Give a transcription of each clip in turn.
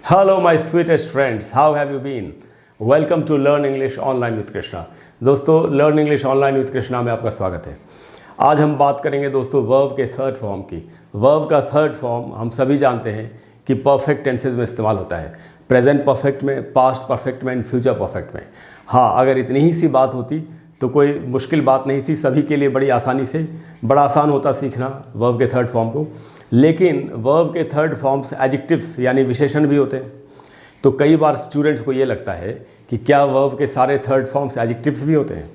Hello, my sweetest friends. How have you been? Welcome to Learn English Online with Krishna. दोस्तों, Learn English Online with Krishna में आपका स्वागत है। आज हम बात करेंगे दोस्तों वर्ब के थर्ड फॉर्म की। वर्ब का थर्ड फॉर्म हम सभी जानते हैं कि परफेक्ट टेंसेज में इस्तेमाल होता है। प्रेजेंट परफेक्ट में, पास्ट परफेक्ट में एंड फ्यूचर परफेक्ट में। हाँ, अगर इतनी ही सी बात होती तो कोई मुश्किल बात नहीं थी, सभी के लिए बड़ी आसानी से बड़ा आसान होता सीखना वर्ब के थर्ड फॉर्म को। लेकिन वर्ब के थर्ड फॉर्म्स एडजेक्टिव्स यानी विशेषण भी होते हैं। तो कई बार स्टूडेंट्स को ये लगता है कि क्या वर्ब के सारे थर्ड फॉर्म्स एडजेक्टिव्स भी होते हैं।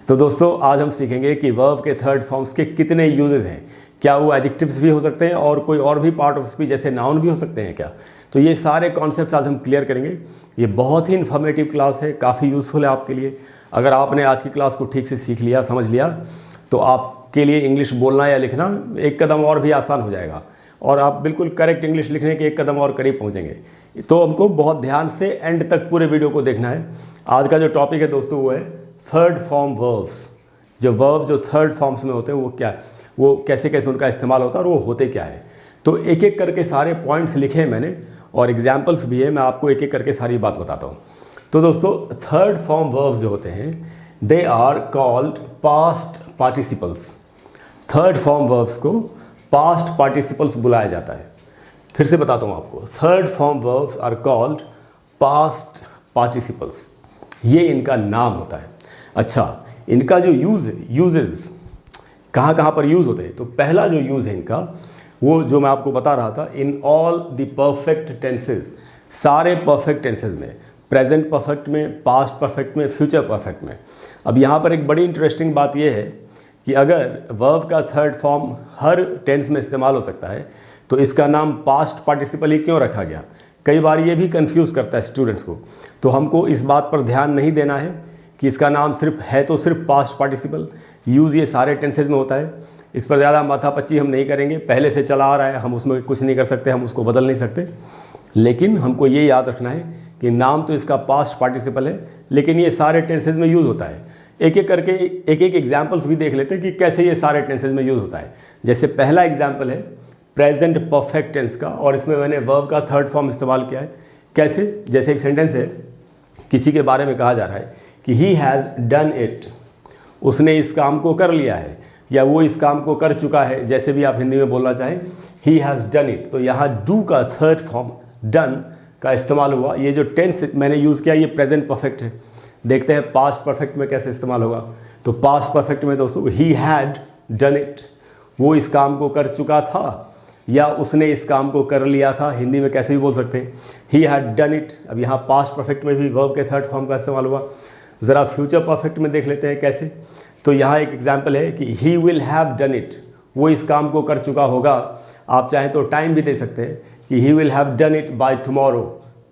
तो दोस्तों, आज हम सीखेंगे कि वर्ब के थर्ड फॉर्म्स के कितने यूजेस हैं। क्या वो एडजेक्टिव्स भी हो सकते हैं और कोई और भी पार्ट ऑफ स्पीच जैसे नाउन भी हो सकते हैं क्या। तो ये सारे कॉन्सेप्ट्स आज हम क्लियर करेंगे। ये बहुत ही इन्फॉर्मेटिव क्लास है, काफ़ी यूज़फुल है आपके लिए। अगर आपने आज की क्लास को ठीक से सीख लिया, समझ लिया, तो आपके लिए इंग्लिश बोलना या लिखना एक कदम और भी आसान हो जाएगा और आप बिल्कुल करेक्ट इंग्लिश लिखने के एक कदम और करीब पहुंचेंगे। तो हमको बहुत ध्यान से एंड तक पूरे वीडियो को देखना है। आज का जो टॉपिक है दोस्तों वो है थर्ड फॉर्म वर्ब्स। जो वर्ब जो थर्ड फॉर्म्स में होते हैं वो क्या है, वो कैसे कैसे उनका इस्तेमाल होता है और वो होते क्या है। तो एक एक करके सारे पॉइंट्स लिखे हैं मैंने और एग्जाम्पल्स भी है, मैं आपको एक एक करके सारी बात बताता हूँ। तो दोस्तों, थर्ड फॉर्म वर्ब्स जो होते हैं they are called past participles. Third form verbs को पास्ट पार्टिसिपल्स बुलाया जाता है। फिर से बताता हूँ आपको, third form verbs are called past participles. ये इनका नाम होता है। अच्छा, इनका जो यूजेस कहाँ कहाँ पर यूज़ होते हैं। तो पहला जो यूज़ है इनका, वो जो मैं आपको बता रहा था, in all the perfect tenses. सारे परफेक्ट टेंसेज में, प्रेजेंट परफेक्ट में, पास्ट परफेक्ट में, फ्यूचर परफेक्ट में। अब यहाँ पर एक बड़ी इंटरेस्टिंग बात यह है कि अगर वर्ब का थर्ड फॉर्म हर टेंस में इस्तेमाल हो सकता है तो इसका नाम पास्ट पार्टिसिपल ही क्यों रखा गया। कई बार ये भी कंफ्यूज करता है स्टूडेंट्स को। तो हमको इस बात पर ध्यान नहीं देना है कि इसका नाम सिर्फ है तो सिर्फ पास्ट पार्टिसिपल, यूज़ ये सारे टेंसेज में होता है। इस पर ज़्यादा माथापच्ची हम नहीं करेंगे, पहले से चला आ रहा है, हम उसमें कुछ नहीं कर सकते, हम उसको बदल नहीं सकते। लेकिन हमको ये याद रखना है कि नाम तो इसका पास्ट पार्टिसिपल है, लेकिन ये सारे टेंसेज में यूज़ होता है। एक एक करके एक एक एग्जाम्पल्स भी देख लेते हैं कि कैसे ये सारे टेंसेज में यूज़ होता है। जैसे पहला एग्जाम्पल है प्रेजेंट परफेक्ट टेंस का, और इसमें मैंने वर्ब का थर्ड फॉर्म इस्तेमाल किया है। कैसे? जैसे एक सेंटेंस है, किसी के बारे में कहा जा रहा है कि ही हैज़ डन इट, उसने इस काम को कर लिया है या वो इस काम को कर चुका है, जैसे भी आप हिंदी में बोलना चाहें, ही हैज़ डन इट। तो यहाँ डू का थर्ड फॉर्म डन का इस्तेमाल हुआ। ये जो टेंस मैंने यूज़ किया ये प्रेजेंट परफेक्ट है। देखते हैं पास्ट परफेक्ट में कैसे इस्तेमाल होगा। तो पास्ट परफेक्ट में दोस्तों ही हैड डन इट, वो इस काम को कर चुका था या उसने इस काम को कर लिया था, हिंदी में कैसे भी बोल सकते हैं, ही हैड डन इट। अब यहाँ पास्ट परफेक्ट में भी वर्ब के थर्ड फॉर्म का इस्तेमाल हुआ। ज़रा फ्यूचर परफेक्ट में देख लेते हैं कैसे। तो यहाँ एक एग्जाम्पल है कि he will have done it, वो इस काम को कर चुका होगा। आप चाहें तो टाइम भी दे सकते हैं कि he will have done it by tomorrow,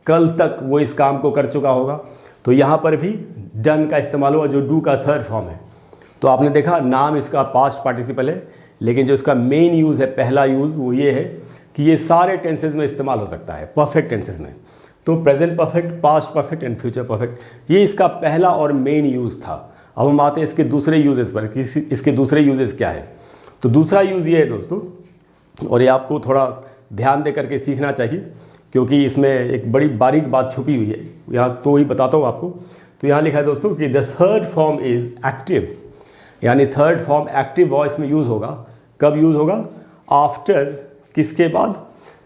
कल तक वो इस काम को कर चुका होगा। तो यहाँ पर भी डन का इस्तेमाल हुआ जो डू का थर्ड फॉर्म है। तो आपने देखा नाम इसका पास्ट पार्टिसिपल है, लेकिन जो इसका मेन यूज़ है, पहला यूज़ वो ये है कि ये सारे टेंसेज में इस्तेमाल हो सकता है, परफेक्ट टेंसेज में। तो present perfect, past perfect and future perfect, ये इसका पहला और मेन यूज़ था। अब हम आते हैं इसके दूसरे यूजेस पर कि इसके दूसरे यूजेस क्या है। तो दूसरा यूज़ ये है दोस्तों, और ये आपको थोड़ा ध्यान दे करके सीखना चाहिए क्योंकि इसमें एक बड़ी बारीक बात छुपी हुई है। यहाँ तो ही बताता हूँ आपको। तो यहाँ लिखा है दोस्तों कि the third form is active, यानी थर्ड फॉर्म एक्टिव वॉइस में यूज़ होगा। कब यूज़ होगा? आफ्टर, किसके बाद?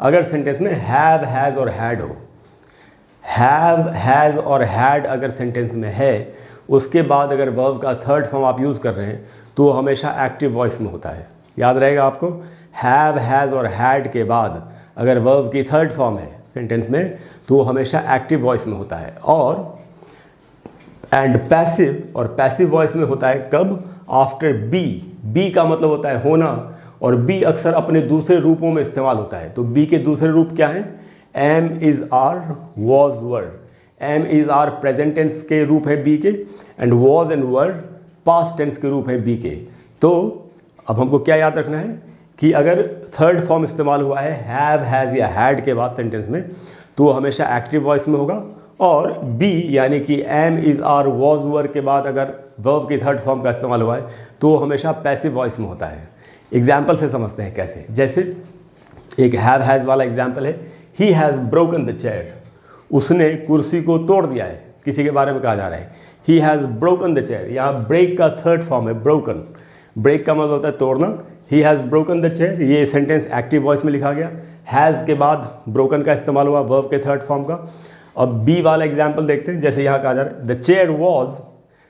अगर सेंटेंस में हैव, हैज़ और हैड हो। हैव, हैज़ और हैड अगर सेंटेंस में है, उसके बाद अगर वर्ब का थर्ड फॉर्म आप यूज़ कर रहे हैं तो वो हमेशा एक्टिव वॉइस में होता है। याद रहेगा आपको, हैव, हैज़ और हैड के बाद अगर वर्ब की थर्ड फॉर्म है सेंटेंस में तो वो हमेशा एक्टिव वॉइस में होता है। और एंड पैसिव, और पैसिव वॉइस में होता है कब? After B. बी का मतलब होता है होना, और बी अक्सर अपने दूसरे रूपों में इस्तेमाल होता है। तो बी के दूसरे रूप क्या हैं? Am, is, are, was, were. Am, is, are present tense के रूप है बी के, and was and were past tense के रूप है बी के। तो अब हमको क्या याद रखना है कि अगर थर्ड फॉर्म इस्तेमाल हुआ है हैव, हैज़ या हैड के बाद सेंटेंस में तो वो हमेशा एक्टिव वॉइस में होगा। और बी यानी कि M, is, are, was, were के बाद अगर वर्ब की थर्ड फॉर्म का इस्तेमाल हुआ है तो वो हमेशा पैसिव वॉइस में होता है। एग्जाम्पल से समझते हैं कैसे। जैसे एक हैव हैज़ वाला एग्जाम्पल है, he has broken the chair, उसने कुर्सी को तोड़ दिया है, किसी के बारे में कहा जा रहा है। He has broken the chair, यहाँ ब्रेक का थर्ड फॉर्म है ब्रोकन, ब्रेक का मतलब होता है तोड़ना। He has broken the chair, ये सेंटेंस एक्टिव वॉइस में लिखा गया। हैज़ के बाद ब्रोकन का इस्तेमाल हुआ वर्ब के थर्ड फॉर्म का। अब बी वाला एग्जाम्पल देखते हैं, जैसे यहाँ कहा जा रहा है द चेयर वॉज,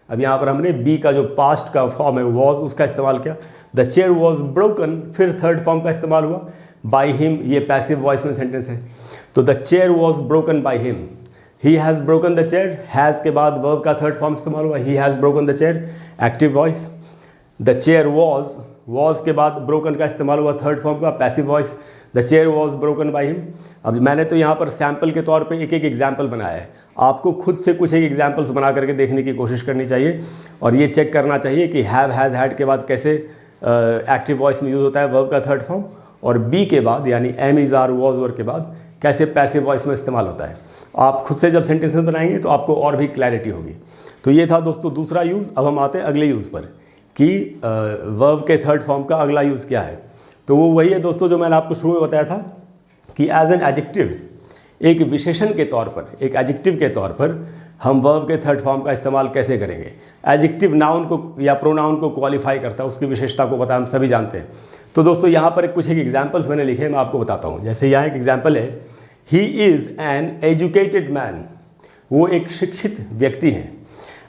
अब यहाँ पर हमने बी का जो पास्ट का फॉर्म है वॉज उसका इस्तेमाल किया। द चेयर वॉज ब्रोकन, फिर थर्ड फॉर्म का इस्तेमाल हुआ बाई हिम, ये पैसिव वॉइस में सेंटेंस है। तो the chair was broken by him, he has broken the chair, has के बाद वर्ब का थर्ड फॉर्म इस्तेमाल हुआ, he has broken the chair active voice. The chair was के बाद ब्रोकन का इस्तेमाल हुआ थर्ड फॉर्म का passive voice, the chair was broken by him. अब मैंने तो यहाँ पर सैम्पल के तौर पे एक एक एग्जाम्पल बनाया है, आपको खुद से कुछ एक एग्जाम्पल्स बना करके देखने की कोशिश करनी चाहिए और ये चेक करना चाहिए कि हैव हैज़ हैड के बाद कैसे एक्टिव वॉइस में यूज़ होता है वर्ब का थर्ड फॉर्म, और बी के बाद यानी am is are was were के बाद कैसे पैसिव वॉइस में इस्तेमाल होता है। आप खुद से जब सेंटेंसेस बनाएंगे तो आपको और भी क्लैरिटी होगी। तो ये था दोस्तों दूसरा यूज़। अब हम आते हैं अगले यूज़ पर कि वर्ब के थर्ड फॉर्म का अगला यूज़ क्या है। तो वो वही है दोस्तों जो मैंने आपको शुरू में बताया था कि एज एन एडजेक्टिव, एक विशेषण के तौर पर, एक एडजेक्टिव के तौर पर हम वर्ब के थर्ड फॉर्म का इस्तेमाल कैसे करेंगे। एडजेक्टिव नाउन को या प्रोनाउन को क्वालिफाई करता है, उसकी विशेषता को पता हम सभी जानते हैं। तो दोस्तों यहाँ पर कुछ एक एग्जाम्पल्स मैंने लिखे हैं, मैं आपको बताता हूँ। जैसे यहाँ एक एग्जाम्पल है, he is an educated man, वो एक शिक्षित व्यक्ति हैं।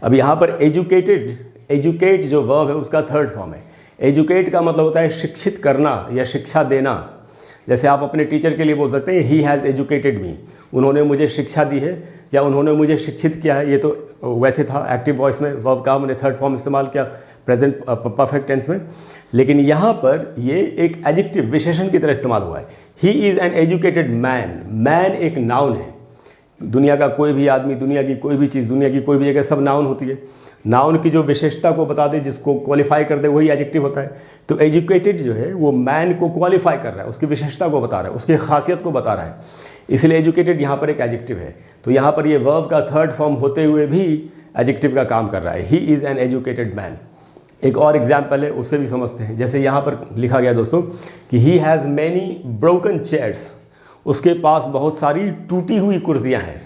अब यहाँ पर एजुकेट जो वर्ब है उसका थर्ड फॉर्म है। एजुकेट का मतलब होता है शिक्षित करना या शिक्षा देना। जैसे आप अपने टीचर के लिए बोल सकते हैं ही हैज़ एजुकेटेड मी, उन्होंने मुझे शिक्षा दी है या उन्होंने मुझे शिक्षित किया है। ये तो वैसे था एक्टिव वॉइस में, वर्ब का हमने थर्ड फॉर्म इस्तेमाल किया प्रेजेंट परफेक्ट टेंस में, लेकिन यहाँ पर ये एक एडजेक्टिव विशेषण की तरह इस्तेमाल हुआ है। He is an educated man, man एक नाउन है। दुनिया का कोई भी आदमी, दुनिया की कोई भी चीज़, दुनिया की कोई भी जगह सब नाउन होती है। नाउन की जो विशेषता को बता दे, जिसको क्वालिफाई कर दे, वही एडजेक्टिव होता है। तो एजुकेटेड जो है वो मैन को क्वालिफाई कर रहा है, उसकी विशेषता को बता रहा है, उसकी खासियत को बता रहा है, इसलिए एजुकेटेड यहाँ पर एक एडजेक्टिव है। तो यहाँ पर ये वर्ब का थर्ड फॉर्म होते हुए भी एडजेक्टिव का काम कर रहा है। He is an educated man. एक और एग्जाम्पल है, उससे भी समझते हैं। जैसे यहाँ पर लिखा गया दोस्तों कि he has many broken chairs, उसके पास बहुत सारी टूटी हुई कुर्सियाँ हैं।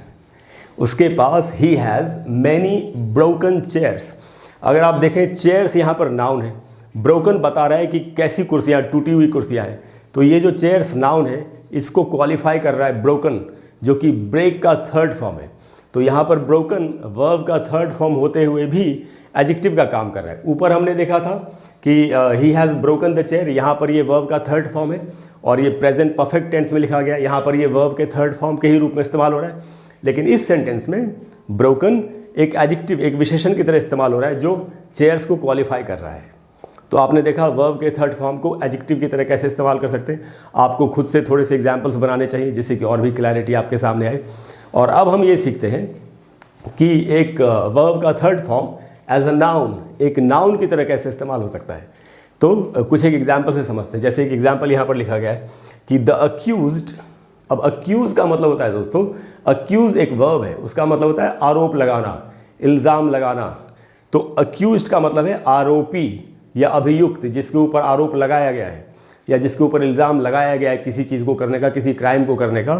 उसके पास he has many broken chairs. अगर आप देखें चेयर्स यहाँ पर नाउन है, ब्रोकन बता रहा है कि कैसी कुर्सियाँ, टूटी हुई कुर्सियाँ हैं। तो ये जो चेयर्स नाउन है इसको क्वालिफाई कर रहा है ब्रोकन, जो कि ब्रेक का थर्ड फॉर्म है। तो यहाँ पर ब्रोकन वर्ब का थर्ड फॉर्म होते हुए भी एडजेक्टिव का काम कर रहा है। ऊपर हमने देखा था कि he has broken the chair, यहाँ पर ये वर्ब का थर्ड फॉर्म है और ये प्रेजेंट परफेक्ट टेंस में लिखा गया, यहाँ पर ये वर्ब के थर्ड फॉर्म के ही रूप में इस्तेमाल हो रहा है। लेकिन इस सेंटेंस में ब्रोकन एक एडजेक्टिव, एक विशेषण की तरह इस्तेमाल हो रहा है जो चेयर्स को क्वालिफाई कर रहा है। तो आपने देखा वर्ब के थर्ड फॉर्म को एडजेक्टिव की तरह कैसे इस्तेमाल कर सकते हैं। आपको खुद से थोड़े से एग्जाम्पल्स बनाने चाहिए जिससे कि और भी क्लैरिटी आपके सामने आए। और अब हम ये सीखते हैं कि एक वर्ब का third form as a noun, एक नाउन की तरह कैसे इस्तेमाल हो सकता है। तो कुछ एक एग्जाम्पल से समझते हैं। जैसे एक एग्जाम्पल यहाँ पर लिखा गया है कि द अक्यूज्ड। अब अक्यूज़ का मतलब होता है दोस्तों, अक्यूज़ एक वर्ब है, उसका मतलब होता है आरोप लगाना, इल्ज़ाम लगाना। तो अक्यूज्ड का मतलब है आरोपी या अभियुक्त, जिसके ऊपर आरोप लगाया गया है या जिसके ऊपर इल्ज़ाम लगाया गया है किसी चीज़ को करने का, किसी क्राइम को करने का।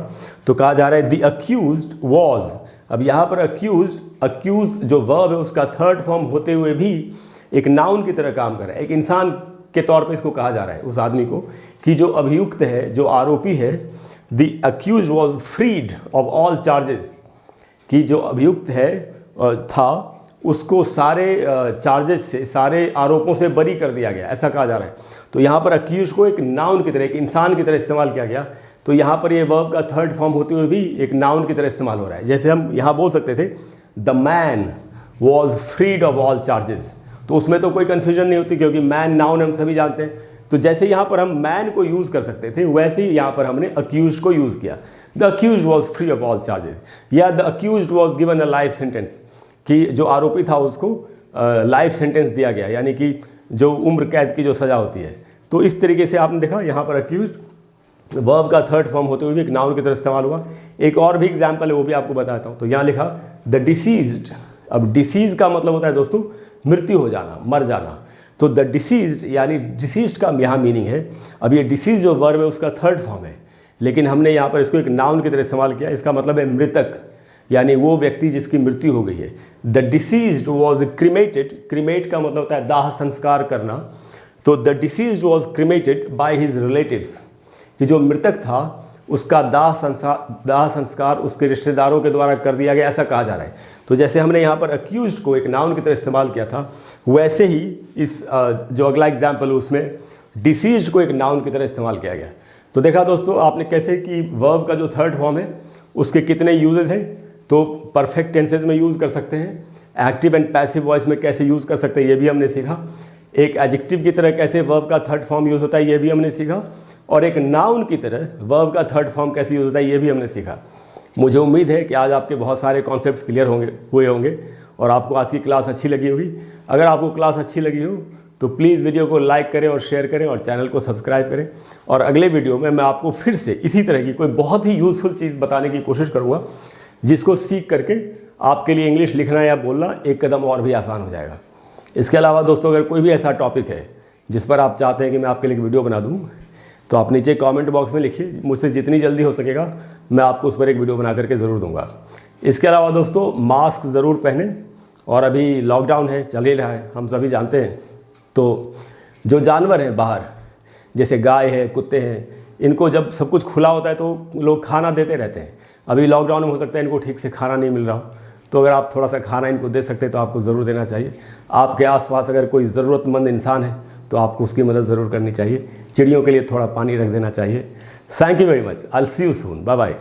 तो कहा जा रहा है द अक्यूज्ड वॉज। अब यहाँ पर अक्यूज जो वर्ब है उसका थर्ड फॉर्म होते हुए भी एक नाउन की तरह काम कर रहा है। एक इंसान के तौर पे इसको कहा जा रहा है उस आदमी को कि जो अभियुक्त है, जो आरोपी है। The accused was freed of all charges, कि जो अभियुक्त है था उसको सारे चार्जेस से, सारे आरोपों से बरी कर दिया गया, ऐसा कहा जा रहा है। तो यहाँ पर अक्यूज को एक नाउन की तरह, एक इंसान की तरह इस्तेमाल किया गया। तो यहाँ पर ये वर्ब का थर्ड फॉर्म होते हुए भी एक नाउन की तरह इस्तेमाल हो रहा है। जैसे हम यहाँ बोल सकते थे the man was freed of all charges, तो उसमें तो कोई कन्फ्यूजन नहीं होती क्योंकि मैन नाउन हम सभी जानते हैं। तो जैसे यहाँ पर हम मैन को यूज़ कर सकते थे, वैसे ही यहाँ पर हमने अक्यूज को यूज़ किया। The accused was free of all charges, या the accused was given a life sentence, कि जो आरोपी था उसको लाइफ सेंटेंस दिया गया, यानी कि जो उम्र कैद की जो सज़ा होती है। तो इस तरीके से आपने देखा यहाँ पर अक्यूज वर्ब का थर्ड फॉर्म होते हुए भी एक नाउन की तरह इस्तेमाल हुआ। एक और भी एग्जाम्पल है, वो भी आपको बताता हूँ। तो यहाँ लिखा द डिसीज्ड। अब डिसीज़ का मतलब होता है दोस्तों मृत्यु हो जाना, मर जाना। तो द डिसीज्ड यानी डिसीज्ड का यहाँ मीनिंग है। अब ये डिसीज जो वर्ब है उसका थर्ड फॉर्म है, लेकिन हमने यहाँ पर इसको एक नाउन की तरह इस्तेमाल किया। इसका मतलब है मृतक, यानी वो व्यक्ति जिसकी मृत्यु हो गई है। The deceased was cremated, cremate का मतलब होता है दाह संस्कार करना, तो the deceased was cremated by his relatives, कि जो मृतक था उसका दाह संस्कार उसके रिश्तेदारों के द्वारा कर दिया गया, ऐसा कहा जा रहा है। तो जैसे हमने यहाँ पर अक्यूज्ड को एक नाउन की तरह इस्तेमाल किया था, वैसे ही इस जो अगला एग्जाम्पल उसमें डिसीज्ड को एक नाउन की तरह इस्तेमाल किया गया। तो देखा दोस्तों आपने कैसे कि वर्ब का जो थर्ड फॉर्म है उसके कितने यूजेस हैं। तो परफेक्ट टेंसेज में यूज़ कर सकते हैं, एक्टिव एंड पैसिव वॉइस में कैसे यूज़ कर सकते हैं ये भी हमने सीखा, एक एडजेक्टिव की तरह कैसे वर्ब का थर्ड फॉर्म यूज़ होता है ये भी हमने सीखा, और एक नाउन की तरह वर्ब का थर्ड फॉर्म कैसे यूज़ होता है ये भी हमने सीखा। मुझे उम्मीद है कि आज आपके बहुत सारे कॉन्सेप्ट्स क्लियर हुए होंगे और आपको आज की क्लास अच्छी लगी होगी। अगर आपको क्लास अच्छी लगी हो तो प्लीज़ वीडियो को लाइक करें और शेयर करें और चैनल को सब्सक्राइब करें। और अगले वीडियो में मैं आपको फिर से इसी तरह की कोई बहुत ही यूज़फुल चीज़ बताने की कोशिश करूँगा, जिसको सीख करके आपके लिए इंग्लिश लिखना या बोलना एक कदम और भी आसान हो जाएगा। इसके अलावा दोस्तों अगर कोई भी ऐसा टॉपिक है जिस पर आप चाहते हैं कि मैं आपके लिए एक वीडियो बना दूँ तो आप नीचे कमेंट बॉक्स में लिखिए, मुझसे जितनी जल्दी हो सकेगा मैं आपको उस पर एक वीडियो बना करके ज़रूर दूंगा। इसके अलावा दोस्तों मास्क ज़रूर पहनें, और अभी लॉकडाउन है, चल ही रहा है, हम सभी जानते हैं। तो जो जानवर हैं बाहर, जैसे गाय है, कुत्ते हैं, इनको जब सब कुछ खुला होता है तो लोग खाना देते रहते हैं। अभी लॉकडाउन में हो सकता है इनको ठीक से खाना नहीं मिल रहा हो, तो अगर आप थोड़ा सा खाना इनको दे सकते हैं तो आपको ज़रूर देना चाहिए। आपके आसपास अगर कोई ज़रूरतमंद इंसान है तो आपको उसकी मदद ज़रूर करनी चाहिए। चिड़ियों के लिए थोड़ा पानी रख देना चाहिए। Thank you very much, I will see you soon, bye bye.